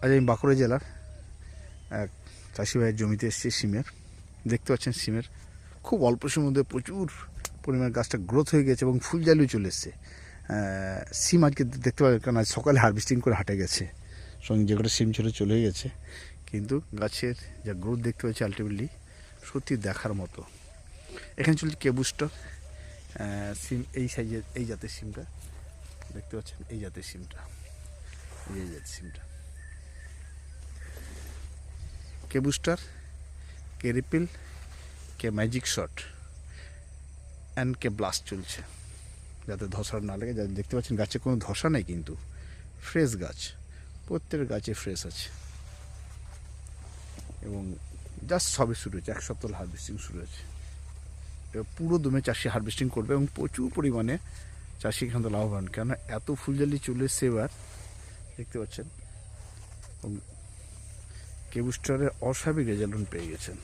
আজ আমি বাঁকুড়া জেলার এক চাষি ভাইয়ের জমিতে এসেছি সিমের। দেখতে পাচ্ছেন সিমের খুব অল্প সময়ের মধ্যে প্রচুর পরিমাণ গাছটা গ্রোথ হয়ে গেছে এবং ফুল জালিও চলে এসছে। সিম আজকে দেখতে পাবেন, কারণ আজ সকালে হারভেস্টিং করে হাটে গেছে, সঙ্গে যে কটা সিম ছিল চলে গেছে, কিন্তু গাছের যা গ্রোথ দেখতে পাচ্ছি আলটিমেটলি সত্যি দেখার মতো। এখানে চলছে কেবুস্টার সিম, এই সাইজের এই জাতের সিমটা দেখতে পাচ্ছেন, এই জাতের সিমটা, এই জাতের সিমটা কে বুস্টার, কে রিপিল, কে ম্যাজিক শট অ্যান্ড কে ব্লাস্ট চলছে, যাতে ধসা না লাগে। যা দেখতে পাচ্ছেন গাছে কোনো ধসা নেই, কিন্তু ফ্রেশ গাছ, প্রত্যেকটা গাছে ফ্রেশ আছে এবং জাস্ট সবে শুরু হয়েছে, 1 সপ্তাহ হারভেস্টিং শুরু হয়েছে। এবার পুরো দমে চাষি হারভেস্টিং করবে এবং প্রচুর পরিমাণে চাষি এখান থেকে লাভবান, কেননা এত ফুলজালি চলে এসছে এবার দেখতে পাচ্ছেন। এবং কেবুস্টারের অস্বাভাবিক রেজাল্ট পেয়ে গেছেন।